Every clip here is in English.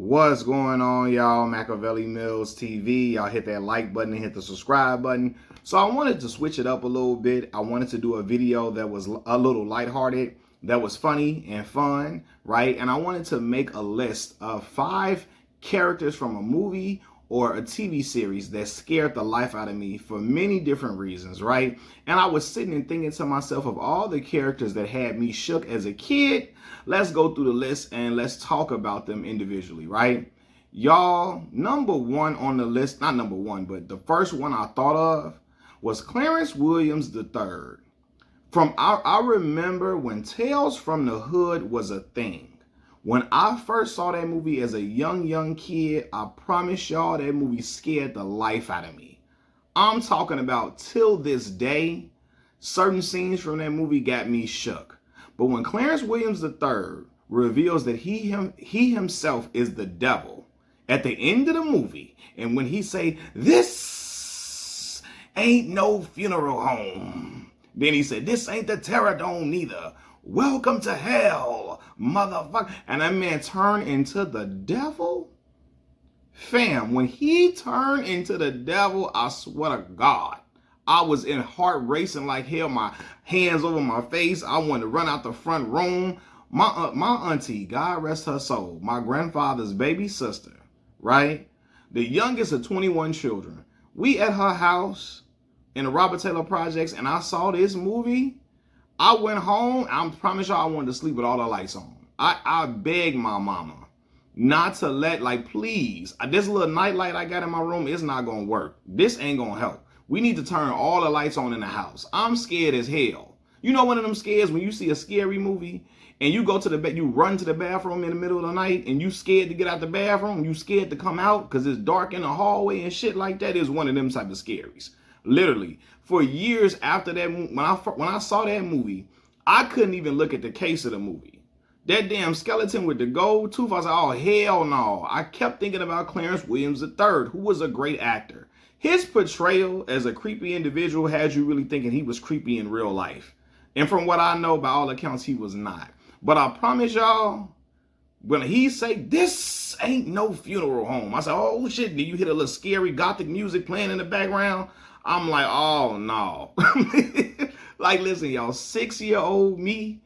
What's going on, y'all? Machiavelli Mills TV. Y'all hit that like button and hit the subscribe button. So I wanted to switch it up a little bit. I wanted to do a video that was a little lighthearted, that was funny and fun, right? And I wanted to make a list of 5 characters from a movie or a TV series that scared the life out of me for many different reasons, right? And I was sitting and thinking to myself of all the characters that had me shook as a kid. Let's go through the list and let's talk about them individually, right? Y'all, number 1 on the list, not number 1, but the first one I thought of was Clarence Williams III. I remember when Tales from the Hood was a thing. When I first saw that movie as a young kid, I promise y'all that movie scared the life out of me. I'm talking about till this day, certain scenes from that movie got me shook. But when Clarence Williams III reveals that he himself is the devil at the end of the movie, and when he say, "This ain't no funeral home," then he said, "This ain't the Terror Dome neither. Welcome to hell, motherfucker." And that man turned into the devil. Fam, when he turned into the devil, I swear to God, I was in heart racing like hell, my hands over my face. I wanted to run out the front room. My auntie, God rest her soul, my grandfather's baby sister, right? The youngest of 21 children. We at her house in the Robert Taylor Projects, and I saw this movie. I went home. I promise y'all I wanted to sleep with all the lights on. I begged my mama not to let, please, this little night light I got in my room is not going to work. This ain't going to help. We need to turn all the lights on in the house. I'm scared as hell. You know one of them scares when you see a scary movie and you go to the bed, you run to the bathroom in the middle of the night and you scared to get out the bathroom, you scared to come out because it's dark in the hallway and shit like that. Is one of them type of scaries. Literally, for years after that, when I saw that movie, I couldn't even look at the case of the movie. That damn skeleton with the gold tooth, I was like, oh, hell no. I kept thinking about Clarence Williams III, who was a great actor. His portrayal as a creepy individual had you really thinking he was creepy in real life. And from what I know, by all accounts, he was not. But I promise y'all, when he say, "This ain't no funeral home," I said, oh shit, do you hear a little scary gothic music playing in the background? I'm like, oh no. Listen, y'all, 6-year-old me,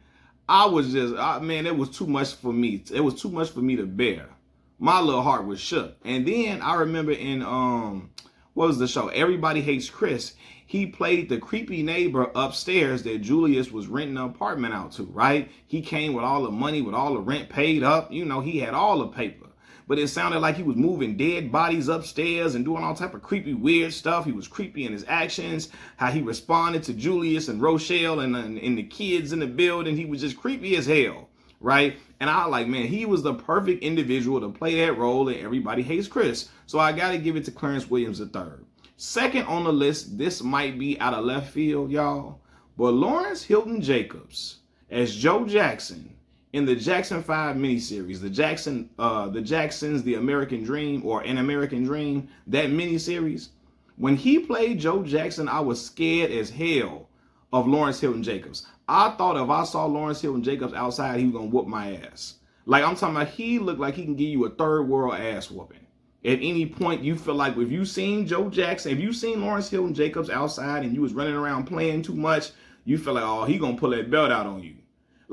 I was just, man, it was too much for me. It was too much for me to bear. My little heart was shook. And then I remember in, what was the show? Everybody Hates Chris. He played the creepy neighbor upstairs that Julius was renting an apartment out to, right? He came with all the money, with all the rent paid up. You know, he had all the paper. But it sounded like he was moving dead bodies upstairs and doing all type of creepy, weird stuff. He was creepy in his actions, how he responded to Julius and Rochelle and the kids in the building. He was just creepy as hell, right? And I was like, man, he was the perfect individual to play that role in Everybody Hates Chris. So I got to give it to Clarence Williams III. Second on the list, this might be out of left field, y'all, but Lawrence Hilton Jacobs as Joe Jackson in the Jackson 5 miniseries, the Jacksons, The American Dream, or An American Dream, that miniseries. When he played Joe Jackson, I was scared as hell of Lawrence Hilton Jacobs. I thought if I saw Lawrence Hilton Jacobs outside, he was going to whoop my ass. I'm talking about, he looked like he can give you a third world ass whooping. At any point, you feel like if you seen Joe Jackson, if you seen Lawrence Hilton Jacobs outside and you was running around playing too much, you feel like, oh, he going to pull that belt out on you.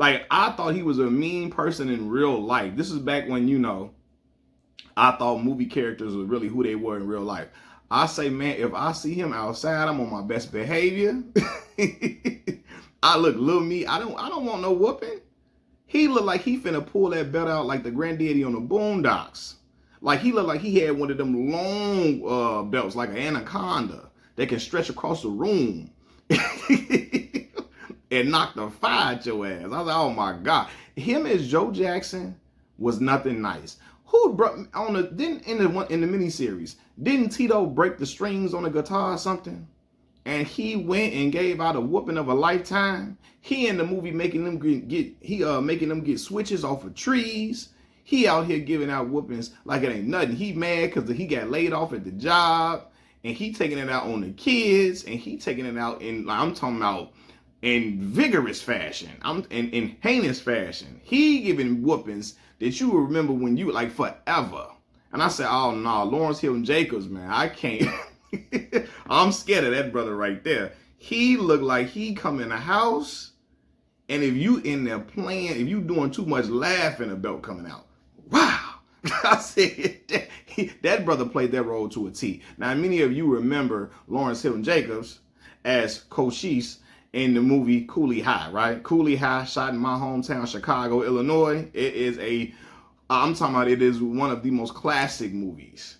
I thought he was a mean person in real life. This is back when, I thought movie characters were really who they were in real life. I say, man, if I see him outside, I'm on my best behavior. I look little me. I don't want no whooping. He looked like he finna pull that belt out like the granddaddy on the Boondocks. He looked like he had one of them long belts, like an anaconda that can stretch across the room and knock the fire at your ass. I was like, oh my God. Him as Joe Jackson was nothing nice. Who brought in the miniseries, didn't Tito break the strings on the guitar or something? And he went and gave out a whooping of a lifetime. He in the movie making them get switches off of trees. He out here giving out whoopings like it ain't nothing. He mad because he got laid off at the job, and he taking it out on the kids, and he taking it out I'm talking about in vigorous fashion, in heinous fashion. He giving whoopings that you will remember when you like forever. And I said, oh no, Lawrence Hilton Jacobs, man, I can't. I'm scared of that brother right there. He looked like he come in the house, and if you in there playing, if you doing too much laughing, a belt coming out. Wow. I said, that brother played that role to a T. Now, many of you remember Lawrence Hilton Jacobs as Cochise in the movie Cooley High, right? Cooley High, shot in my hometown, Chicago, Illinois. I'm talking about, it is one of the most classic movies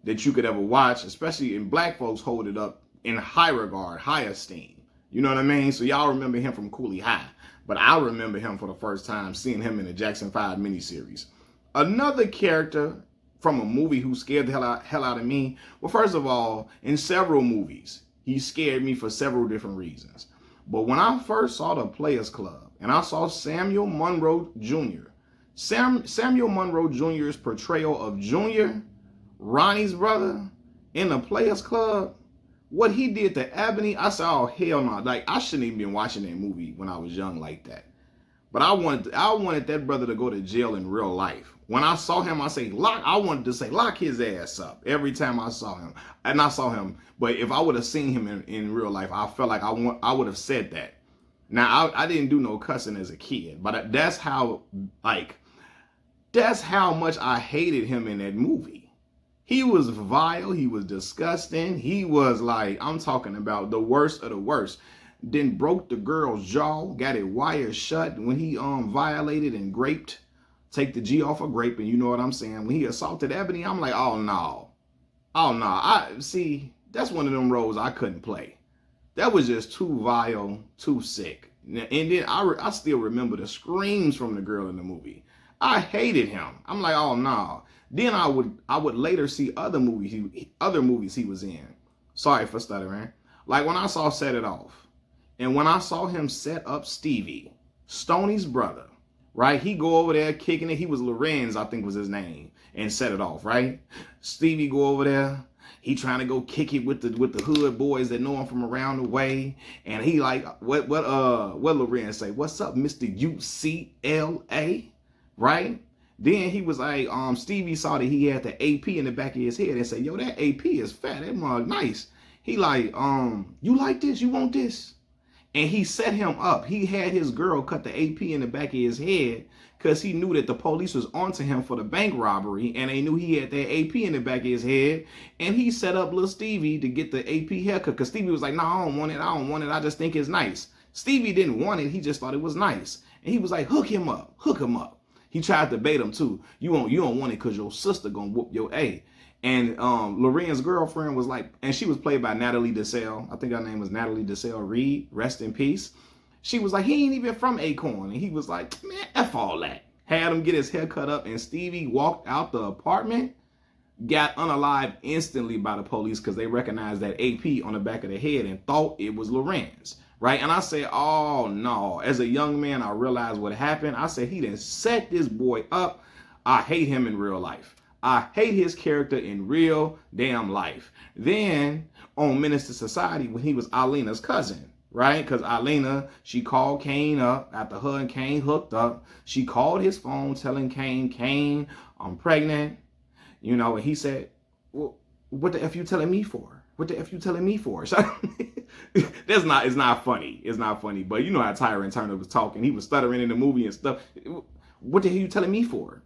that you could ever watch, especially in black folks hold it up in high regard, high esteem. You know what I mean? So y'all remember him from Cooley High, but I remember him for the first time seeing him in the Jackson 5 miniseries. Another character from a movie who scared the hell out of me. Well, first of all, in several movies, he scared me for several different reasons. But when I first saw The Players Club and I saw Samuel Monroe Jr., Samuel Monroe Jr.'s portrayal of Junior, Ronnie's brother, in The Players Club, what he did to Ebony, I said, oh, hell no. Like, I shouldn't even been watching that movie when I was young like that. But I wanted that brother to go to jail in real life. When I saw him, I wanted to say, lock his ass up every time I saw him. And I saw him, but if I would have seen him in real life, I felt like I would have said that. Now, I didn't do no cussing as a kid, but that's how much I hated him in that movie. He was vile, he was disgusting, he was like, I'm talking about the worst of the worst. Then broke the girl's jaw, got it wired shut when he violated and raped. Take the G off of grape, and you know what I'm saying. When he assaulted Ebony, I'm like, oh no. That's one of them roles I couldn't play. That was just too vile, too sick. And then I still remember the screams from the girl in the movie. I hated him. I'm like, oh no. Then I would later see other movies he was in. Sorry for stuttering. Like when I saw Set It Off. And when I saw him set up Stevie, Stoney's brother, right? He go over there kicking it. He was Lorenz, I think was his name, and Set It Off, right? Stevie go over there. He trying to go kick it with the hood boys that know him from around the way. And he like, what Lorenz say? What's up, Mr. UCLA? Right? Then he was like, Stevie saw that he had the AP in the back of his head and said, yo, that AP is fat. That mug nice. He like, you like this? You want this? And he set him up. He had his girl cut the AP in the back of his head because he knew that the police was onto him for the bank robbery, and they knew he had that AP in the back of his head. And he set up little Stevie to get the AP haircut because Stevie was like, no, I don't want it. I just think it's nice. Stevie didn't want it. He just thought it was nice. And he was like, hook him up. He tried to bait him too. You don't want it because your sister gonna whoop your A. And Lorraine's girlfriend was like, and she was played by Natalie Desselle. I think her name was Natalie Desselle Reed. Rest in peace. She was like, he ain't even from Acorn. And he was like, man, F all that. Had him get his hair cut up, and Stevie walked out the apartment, got unalived instantly by the police because they recognized that AP on the back of the head and thought it was Lorenz. Right? And I said, oh no. As a young man, I realized what happened. I said, he didn't set this boy up. I hate him in real life. I hate his character in real damn life. Then on Menace to Society, when he was Alina's cousin, right? Because Alina, she called Kane up after her and Kane hooked up. She called his phone telling Kane, I'm pregnant. You know, and he said, well, what the F you telling me for? What the F you telling me for? So, it's not funny. It's not funny. But you know how Tyrone Turner was talking. He was stuttering in the movie and stuff. What the hell you telling me for?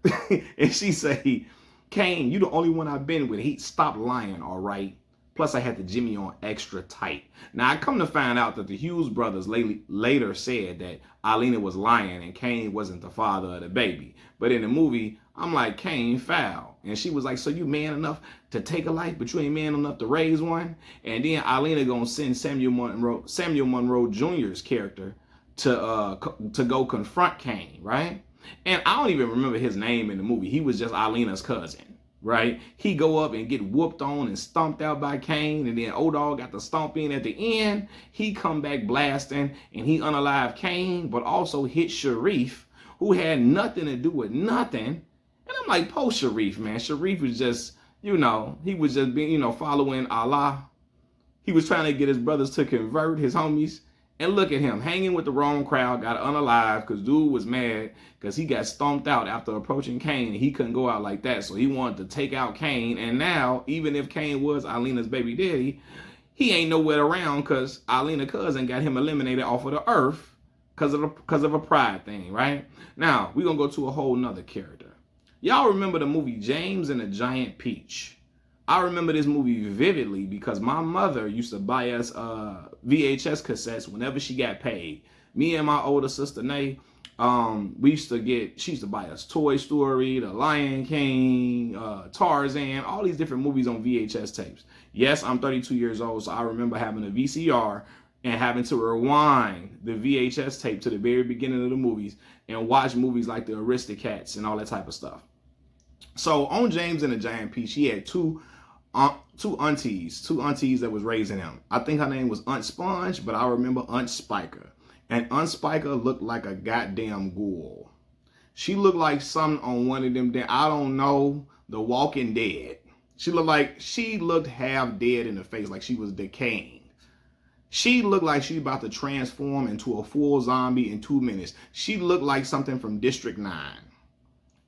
And she say, Kane, you the only one I've been with. He stopped lying, all right? Plus, I had the Jimmy on extra tight. Now, I come to find out that the Hughes brothers later said that Alina was lying and Kane wasn't the father of the baby. But in the movie, I'm like, Kane foul. And she was like, so you man enough to take a life, but you ain't man enough to raise one? And then Alina gonna send Samuel Monroe Jr.'s character to go confront Kane, right? And I don't even remember his name in the movie. He was just Alina's cousin, right? He go up and get whooped on and stomped out by Kane, and then O-Dog got the stomp in at the end. He come back blasting, and he unalived Kane, but also hit Sharif, who had nothing to do with nothing. And I'm like, post Sharif, man. Sharif was just, he was just being, following Allah. He was trying to get his brothers to convert, his homies. And look at him hanging with the wrong crowd, got unalive because dude was mad because he got stomped out after approaching Kane and he couldn't go out like that. So he wanted to take out Kane. And now, even if Kane was Alina's baby daddy, he ain't nowhere around because Alina's cousin got him eliminated off of the earth because of a pride thing, right? Now, we're going to go to a whole nother character. Y'all remember the movie James and the Giant Peach? I remember this movie vividly because my mother used to buy us VHS cassettes whenever she got paid. Me and my older sister, Nay, she used to buy us Toy Story, The Lion King, Tarzan, all these different movies on VHS tapes. Yes, I'm 32 years old, so I remember having a VCR and having to rewind the VHS tape to the very beginning of the movies and watch movies like the Aristocats and all that type of stuff. So on James and the Giant Peach, he had two aunties that was raising him. I think her name was Aunt Sponge, but I remember Aunt Spiker. And Aunt Spiker looked like a goddamn ghoul. She looked like something on one of them, I don't know, The Walking Dead. She looked half dead in the face, like she was decaying. She looked like she about to transform into a full zombie in 2 minutes. She looked like something from District 9.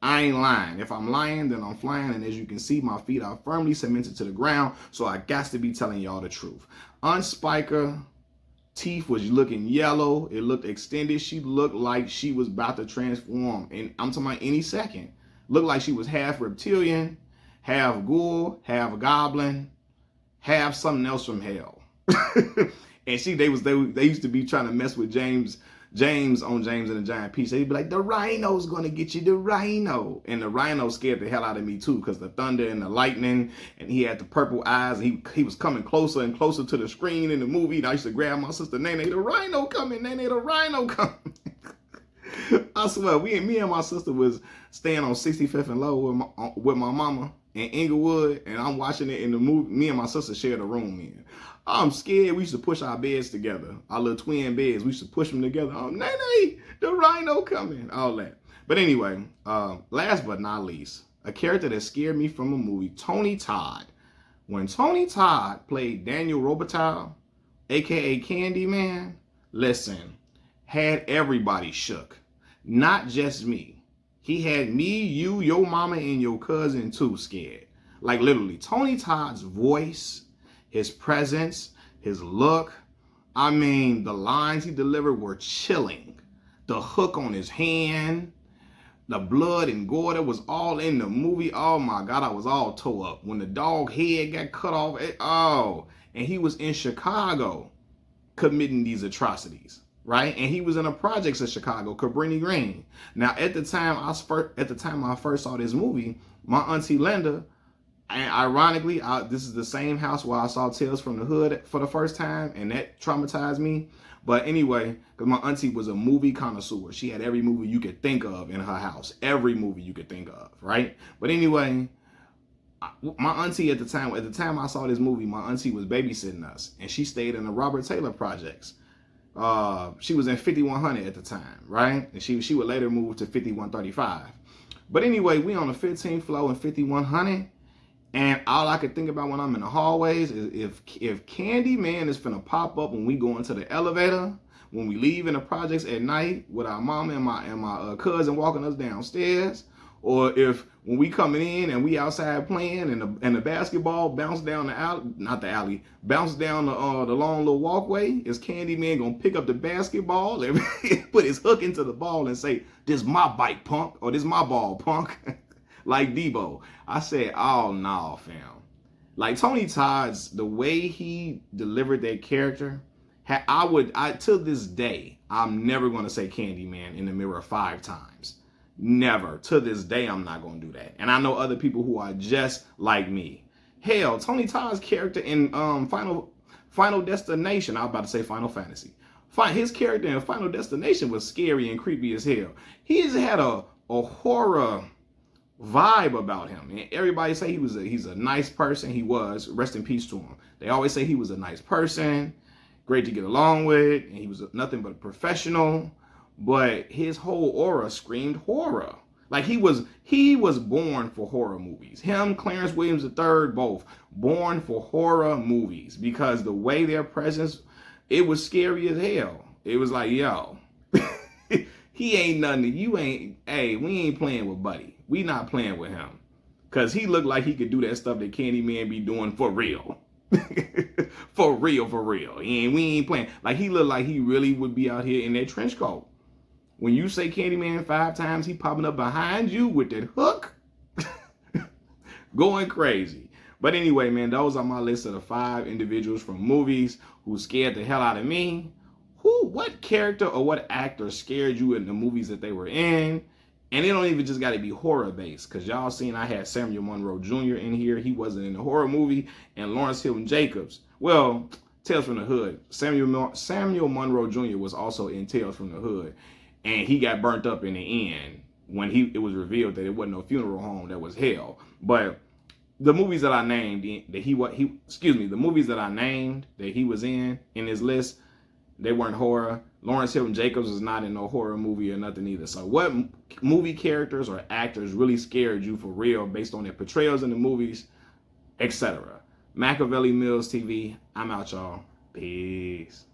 I ain't lying. If I'm lying, then I'm flying. And as you can see, my feet are firmly cemented to the ground. So I got to be telling y'all the truth. Aunt Spiker teeth was looking yellow. It looked extended. She looked like she was about to transform. And I'm talking about any second. Looked like she was half reptilian, half ghoul, half goblin, half something else from hell. And they used to be trying to mess with James on James and the Giant Peach. They'd be like, the rhino's gonna get you, the rhino. And the rhino scared the hell out of me too, because the thunder and the lightning, and he had the purple eyes, and he was coming closer and closer to the screen in the movie. And I used to grab my sister, Nene, the rhino coming, Nene, the rhino coming. I swear, me and my sister was staying on 65th and Low with my mama in Inglewood, and I'm watching it in the movie. Me and my sister shared a room in. I'm scared. We used to push our beds together, our little twin beds. We used to push them together. Oh, Nene, the rhino coming, all that. But anyway, last but not least, a character that scared me from a movie, Tony Todd. When Tony Todd played Daniel Robitaille, aka Candyman, listen, had everybody shook. Not just me. He had me, you, your mama, and your cousin too scared. Like literally, Tony Todd's voice, his presence, his look, I mean, the lines he delivered were chilling. The hook on his hand, the blood and gore that was all in the movie. Oh my God, I was all tore up. When the dog head got cut off, and he was in Chicago committing these atrocities, right? And he was in the projects of Chicago, Cabrini Green. Now, at the time I first saw this movie, my auntie Linda, and ironically, this is the same house where I saw Tales from the Hood for the first time, and that traumatized me. But anyway, because my auntie was a movie connoisseur. She had every movie you could think of in her house. Every movie you could think of, right? But anyway, my auntie at the time I saw this movie, my auntie was babysitting us, and she stayed in the Robert Taylor projects. She was in 5100 at the time, right? And she would later move to 5135. But anyway, we on the 15th floor in 5100. And all I could think about when I'm in the hallways is if Candyman is finna pop up when we go into the elevator, when we leave in the projects at night with our mom and my cousin walking us downstairs, or if when we coming in and we outside playing and the basketball bounce down the alley, bounce down the long little walkway, is Candyman gonna pick up the basketball and put his hook into the ball and say, "This my bike, punk," or "This my ball, punk." Like Debo. I said, oh no, fam. Like Tony Todd's, the way he delivered that character, to this day, I'm never going to say Candyman in the mirror 5 times. Never. To this day, I'm not going to do that. And I know other people who are just like me. Hell, Tony Todd's character in Final Destination, I was about to say Final Fantasy. His character in Final Destination was scary and creepy as hell. He has had a horror vibe about him, and everybody say he's a nice person. He was, rest in peace to him. They always say he was a nice person, great to get along with, and he was nothing but a professional. But his whole aura screamed horror. Like he was born for horror movies. Him, Clarence Williams III, both born for horror movies, because the way their presence It was scary as hell. It was like, yo, he ain't nothing. You ain't, hey, we ain't playing with Buddy. We not playing with him. Because he looked like he could do that stuff that Candyman be doing for real. For real, for real. And we ain't playing. Like, he looked like he really would be out here in that trench coat. When you say Candyman 5 times, he popping up behind you with that hook. Going crazy. But anyway, man, those are my list of the 5 individuals from movies who scared the hell out of me. What character or what actor scared you in the movies that they were in? And it don't even just got to be horror based, because y'all seen I had Samuel Monroe Jr. in here. He wasn't in the horror movie. And Lawrence Hilton Jacobs, well, Tales from the Hood. Samuel Monroe Jr. was also in Tales from the Hood. And he got burnt up in the end when it was revealed that it wasn't no funeral home, that was hell. But the movies that I named the movies that I named that he was in this list, they weren't horror. Lawrence Hilton Jacobs was not in no horror movie or nothing either. So what movie characters or actors really scared you for real based on their portrayals in the movies, etc. Machiavelli Mills TV. I'm out, y'all. Peace.